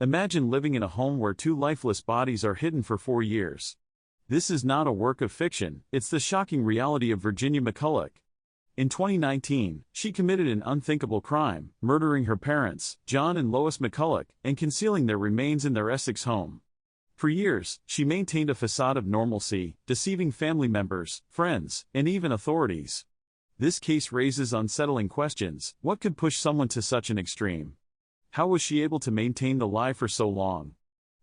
Imagine living in a home where two lifeless bodies are hidden for 4 years. This is not a work of fiction, it's the shocking reality of Virginia McCullough. In 2019, she committed an unthinkable crime, murdering her parents, John and Lois McCullough, and concealing their remains in their Essex home. For years, she maintained a facade of normalcy, deceiving family members, friends, and even authorities. This case raises unsettling questions. What could push someone to such an extreme? How was she able to maintain the lie for so long?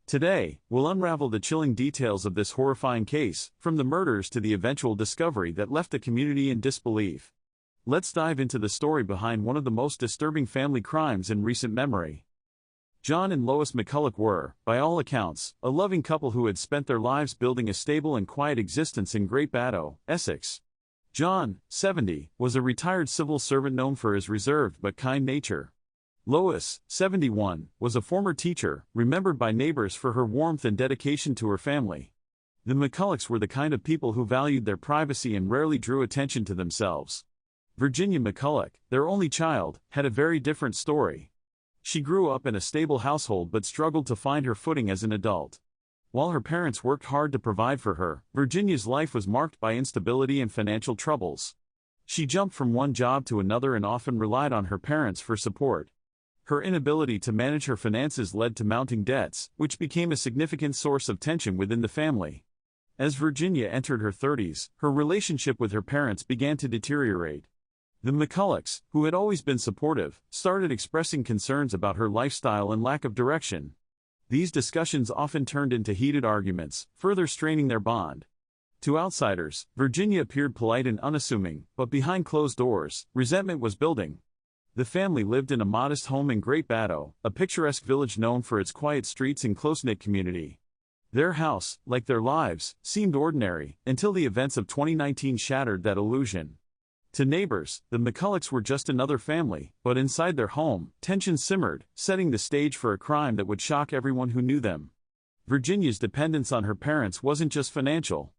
Today, we'll unravel the chilling details of this horrifying case, from the murders to the eventual discovery that left the community in disbelief. Let's dive into the story behind one of the most disturbing family crimes in recent memory. John and Lois McCullough were, by all accounts, a loving couple who had spent their lives building a stable and quiet existence in Great Baddow, Essex. John, 70, was a retired civil servant known for his reserved but kind nature. Lois, 71, was a former teacher, remembered by neighbors for her warmth and dedication to her family. The McCulloughs were the kind of people who valued their privacy and rarely drew attention to themselves. Virginia McCullough, their only child, had a very different story. She grew up in a stable household but struggled to find her footing as an adult. While her parents worked hard to provide for her, Virginia's life was marked by instability and financial troubles. She jumped from one job to another and often relied on her parents for support. Her inability to manage her finances led to mounting debts, which became a significant source of tension within the family. As Virginia entered her 30s, her relationship with her parents began to deteriorate. The McCulloughs, who had always been supportive, started expressing concerns about her lifestyle and lack of direction. These discussions often turned into heated arguments, further straining their bond. To outsiders, Virginia appeared polite and unassuming, but behind closed doors, resentment was building. The family lived in a modest home in Great Baddow, a picturesque village known for its quiet streets and close-knit community. Their house, like their lives, seemed ordinary, until the events of 2019 shattered that illusion. To neighbors, the McCulloughs were just another family, but inside their home, tension simmered, setting the stage for a crime that would shock everyone who knew them. Virginia's dependence on her parents wasn't just financial.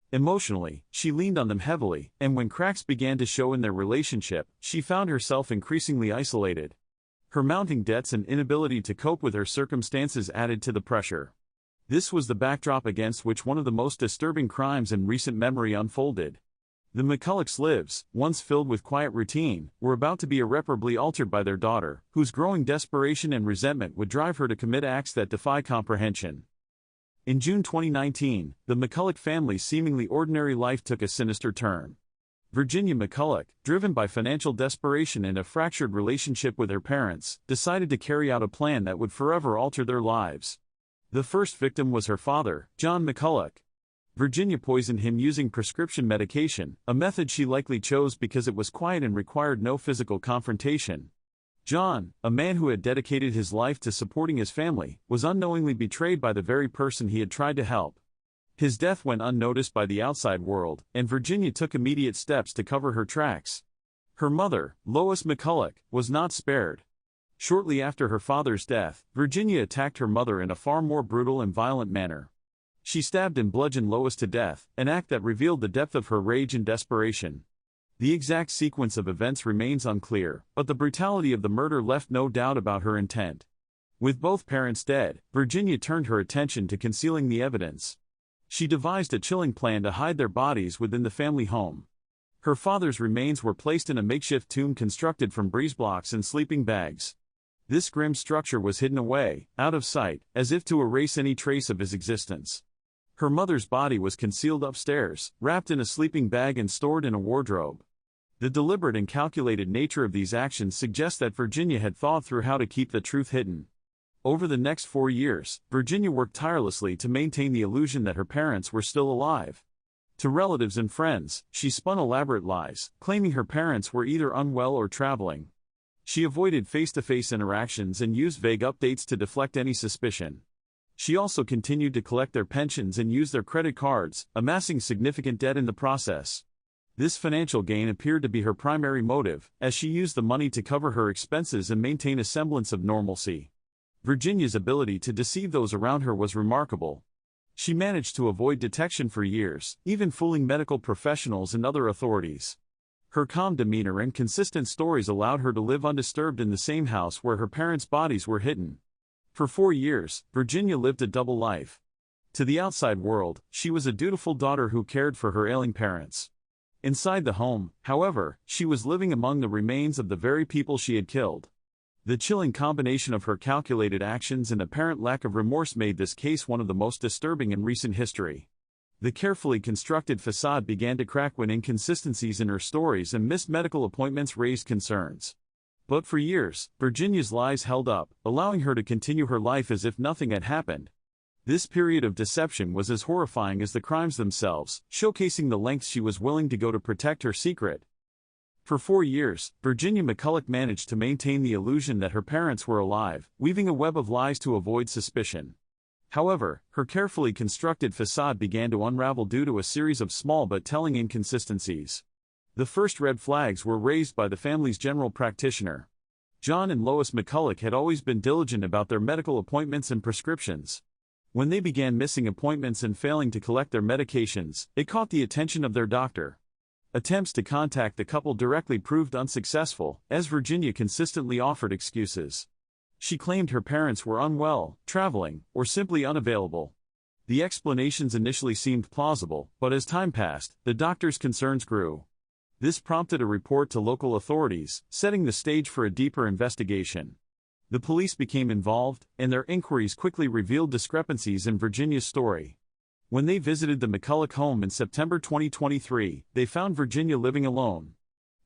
Emotionally, she leaned on them heavily, and when cracks began to show in their relationship, she found herself increasingly isolated. Her mounting debts and inability to cope with her circumstances added to the pressure. This was the backdrop against which one of the most disturbing crimes in recent memory unfolded. The McCulloughs' lives, once filled with quiet routine, were about to be irreparably altered by their daughter, whose growing desperation and resentment would drive her to commit acts that defy comprehension. In June 2019, the McCullough family's seemingly ordinary life took a sinister turn. Virginia McCullough, driven by financial desperation and a fractured relationship with her parents, decided to carry out a plan that would forever alter their lives. The first victim was her father, John McCullough. Virginia poisoned him using prescription medication, a method she likely chose because it was quiet and required no physical confrontation. John, a man who had dedicated his life to supporting his family, was unknowingly betrayed by the very person he had tried to help. His death went unnoticed by the outside world, and Virginia took immediate steps to cover her tracks. Her mother, Lois McCullough, was not spared. Shortly after her father's death, Virginia attacked her mother in a far more brutal and violent manner. She stabbed and bludgeoned Lois to death, an act that revealed the depth of her rage and desperation. The exact sequence of events remains unclear, but the brutality of the murder left no doubt about her intent. With both parents dead, Virginia turned her attention to concealing the evidence. She devised a chilling plan to hide their bodies within the family home. Her father's remains were placed in a makeshift tomb constructed from breeze blocks and sleeping bags. This grim structure was hidden away, out of sight, as if to erase any trace of his existence. Her mother's body was concealed upstairs, wrapped in a sleeping bag and stored in a wardrobe. The deliberate and calculated nature of these actions suggests that Virginia had thought through how to keep the truth hidden. Over the next 4 years, Virginia worked tirelessly to maintain the illusion that her parents were still alive. To relatives and friends, she spun elaborate lies, claiming her parents were either unwell or traveling. She avoided face-to-face interactions and used vague updates to deflect any suspicion. She also continued to collect their pensions and use their credit cards, amassing significant debt in the process. This financial gain appeared to be her primary motive, as she used the money to cover her expenses and maintain a semblance of normalcy. Virginia's ability to deceive those around her was remarkable. She managed to avoid detection for years, even fooling medical professionals and other authorities. Her calm demeanor and consistent stories allowed her to live undisturbed in the same house where her parents' bodies were hidden. For 4 years, Virginia lived a double life. To the outside world, she was a dutiful daughter who cared for her ailing parents. Inside the home, however, she was living among the remains of the very people she had killed. The chilling combination of her calculated actions and apparent lack of remorse made this case one of the most disturbing in recent history. The carefully constructed facade began to crack when inconsistencies in her stories and missed medical appointments raised concerns. But for years, Virginia's lies held up, allowing her to continue her life as if nothing had happened. This period of deception was as horrifying as the crimes themselves, showcasing the lengths she was willing to go to protect her secret. For 4 years, Virginia McCullough managed to maintain the illusion that her parents were alive, weaving a web of lies to avoid suspicion. However, her carefully constructed facade began to unravel due to a series of small but telling inconsistencies. The first red flags were raised by the family's general practitioner. John and Lois McCullough had always been diligent about their medical appointments and prescriptions. When they began missing appointments and failing to collect their medications, it caught the attention of their doctor. Attempts to contact the couple directly proved unsuccessful, as Virginia consistently offered excuses. She claimed her parents were unwell, traveling, or simply unavailable. The explanations initially seemed plausible, but as time passed, the doctor's concerns grew. This prompted a report to local authorities, setting the stage for a deeper investigation. The police became involved, and their inquiries quickly revealed discrepancies in Virginia's story. When they visited the McCullough home in September 2023, they found Virginia living alone.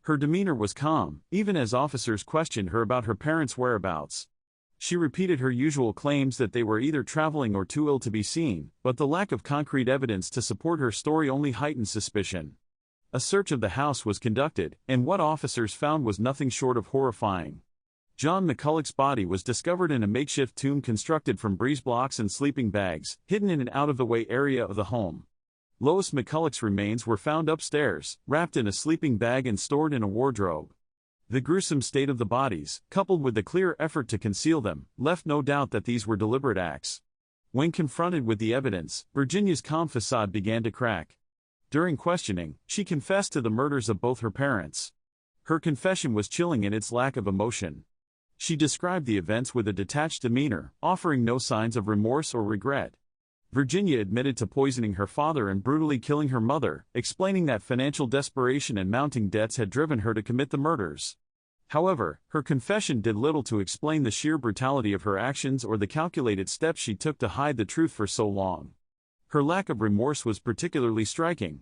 Her demeanor was calm, even as officers questioned her about her parents' whereabouts. She repeated her usual claims that they were either traveling or too ill to be seen, but the lack of concrete evidence to support her story only heightened suspicion. A search of the house was conducted, and what officers found was nothing short of horrifying. John McCullough's body was discovered in a makeshift tomb constructed from breeze blocks and sleeping bags, hidden in an out-of-the-way area of the home. Lois McCullough's remains were found upstairs, wrapped in a sleeping bag and stored in a wardrobe. The gruesome state of the bodies, coupled with the clear effort to conceal them, left no doubt that these were deliberate acts. When confronted with the evidence, Virginia's calm facade began to crack. During questioning, she confessed to the murders of both her parents. Her confession was chilling in its lack of emotion. She described the events with a detached demeanor, offering no signs of remorse or regret. Virginia admitted to poisoning her father and brutally killing her mother, explaining that financial desperation and mounting debts had driven her to commit the murders. However, her confession did little to explain the sheer brutality of her actions or the calculated steps she took to hide the truth for so long. Her lack of remorse was particularly striking.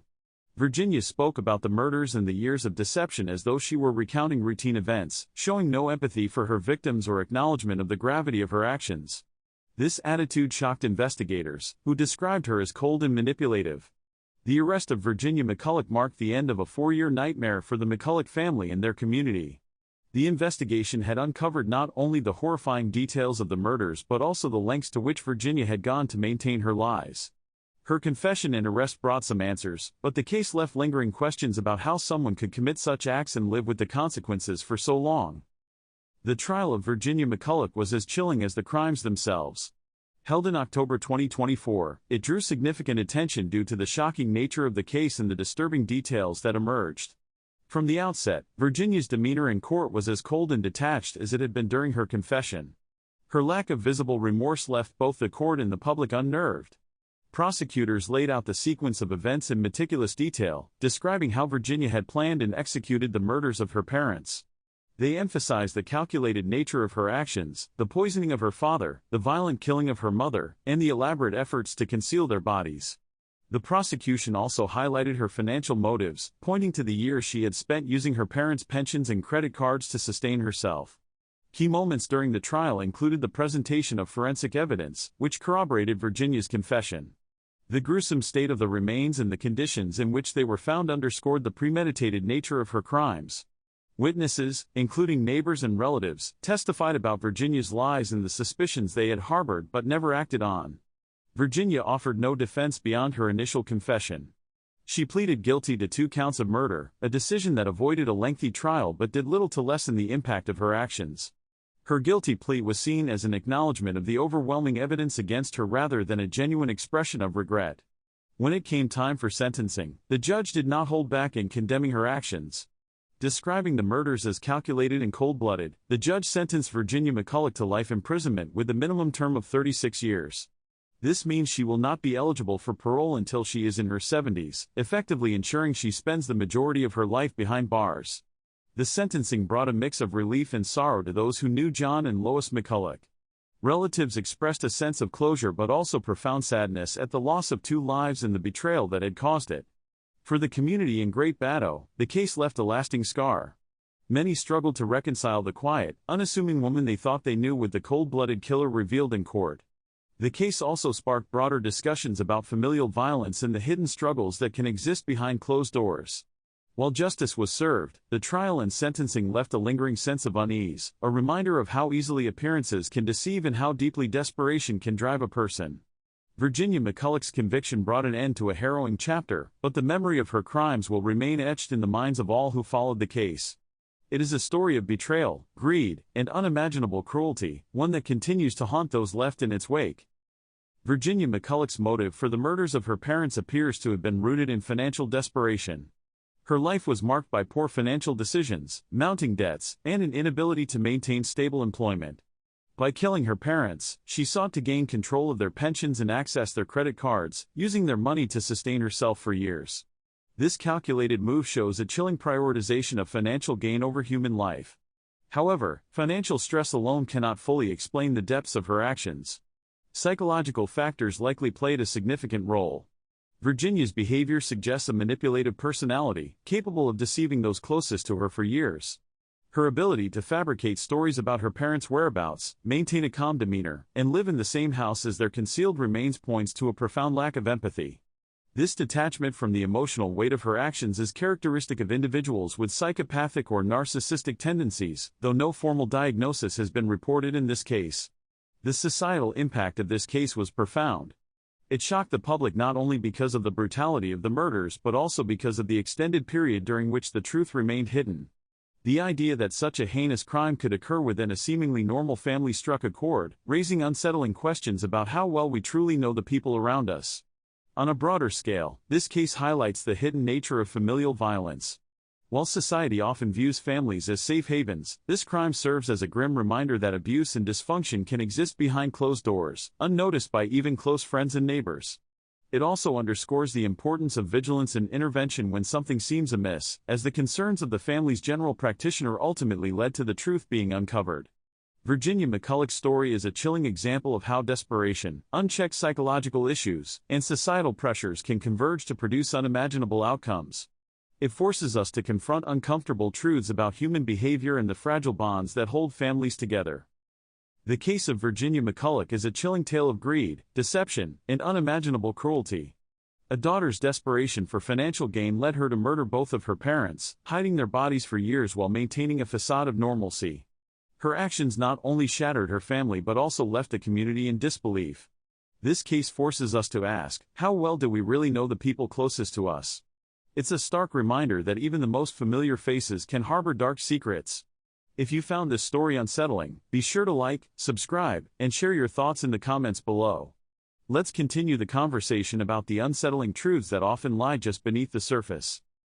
Virginia spoke about the murders and the years of deception as though she were recounting routine events, showing no empathy for her victims or acknowledgement of the gravity of her actions. This attitude shocked investigators, who described her as cold and manipulative. The arrest of Virginia McCullough marked the end of a 4-year nightmare for the McCullough family and their community. The investigation had uncovered not only the horrifying details of the murders but also the lengths to which Virginia had gone to maintain her lies. Her confession and arrest brought some answers, but the case left lingering questions about how someone could commit such acts and live with the consequences for so long. The trial of Virginia McCullough was as chilling as the crimes themselves. Held in October 2024, it drew significant attention due to the shocking nature of the case and the disturbing details that emerged. From the outset, Virginia's demeanor in court was as cold and detached as it had been during her confession. Her lack of visible remorse left both the court and the public unnerved. Prosecutors laid out the sequence of events in meticulous detail, describing how Virginia had planned and executed the murders of her parents. They emphasized the calculated nature of her actions, the poisoning of her father, the violent killing of her mother, and the elaborate efforts to conceal their bodies. The prosecution also highlighted her financial motives, pointing to the years she had spent using her parents' pensions and credit cards to sustain herself. Key moments during the trial included the presentation of forensic evidence, which corroborated Virginia's confession. The gruesome state of the remains and the conditions in which they were found underscored the premeditated nature of her crimes. Witnesses, including neighbors and relatives, testified about Virginia's lies and the suspicions they had harbored but never acted on. Virginia offered no defense beyond her initial confession. She pleaded guilty to 2 counts of murder, a decision that avoided a lengthy trial but did little to lessen the impact of her actions. Her guilty plea was seen as an acknowledgement of the overwhelming evidence against her rather than a genuine expression of regret. When it came time for sentencing, the judge did not hold back in condemning her actions. Describing the murders as calculated and cold-blooded, the judge sentenced Virginia McCullough to life imprisonment with a minimum term of 36 years. This means she will not be eligible for parole until she is in her 70s, effectively ensuring she spends the majority of her life behind bars. The sentencing brought a mix of relief and sorrow to those who knew John and Lois McCullough. Relatives expressed a sense of closure but also profound sadness at the loss of 2 lives and the betrayal that had caused it. For the community in Great Bateau, the case left a lasting scar. Many struggled to reconcile the quiet, unassuming woman they thought they knew with the cold-blooded killer revealed in court. The case also sparked broader discussions about familial violence and the hidden struggles that can exist behind closed doors. While justice was served, the trial and sentencing left a lingering sense of unease, a reminder of how easily appearances can deceive and how deeply desperation can drive a person. Virginia McCullough's conviction brought an end to a harrowing chapter, but the memory of her crimes will remain etched in the minds of all who followed the case. It is a story of betrayal, greed, and unimaginable cruelty, one that continues to haunt those left in its wake. Virginia McCullough's motive for the murders of her parents appears to have been rooted in financial desperation. Her life was marked by poor financial decisions, mounting debts, and an inability to maintain stable employment. By killing her parents, she sought to gain control of their pensions and access their credit cards, using their money to sustain herself for years. This calculated move shows a chilling prioritization of financial gain over human life. However, financial stress alone cannot fully explain the depths of her actions. Psychological factors likely played a significant role. Virginia's behavior suggests a manipulative personality, capable of deceiving those closest to her for years. Her ability to fabricate stories about her parents' whereabouts, maintain a calm demeanor, and live in the same house as their concealed remains points to a profound lack of empathy. This detachment from the emotional weight of her actions is characteristic of individuals with psychopathic or narcissistic tendencies, though no formal diagnosis has been reported in this case. The societal impact of this case was profound. It shocked the public not only because of the brutality of the murders but also because of the extended period during which the truth remained hidden. The idea that such a heinous crime could occur within a seemingly normal family struck a chord, raising unsettling questions about how well we truly know the people around us. On a broader scale, this case highlights the hidden nature of familial violence. While society often views families as safe havens, this crime serves as a grim reminder that abuse and dysfunction can exist behind closed doors, unnoticed by even close friends and neighbors. It also underscores the importance of vigilance and intervention when something seems amiss, as the concerns of the family's general practitioner ultimately led to the truth being uncovered. Virginia McCullough's story is a chilling example of how desperation, unchecked psychological issues, and societal pressures can converge to produce unimaginable outcomes. It forces us to confront uncomfortable truths about human behavior and the fragile bonds that hold families together. The case of Virginia McCullough is a chilling tale of greed, deception, and unimaginable cruelty. A daughter's desperation for financial gain led her to murder both of her parents, hiding their bodies for years while maintaining a facade of normalcy. Her actions not only shattered her family but also left the community in disbelief. This case forces us to ask, how well do we really know the people closest to us? It's a stark reminder that even the most familiar faces can harbor dark secrets. If you found this story unsettling, be sure to like, subscribe, and share your thoughts in the comments below. Let's continue the conversation about the unsettling truths that often lie just beneath the surface.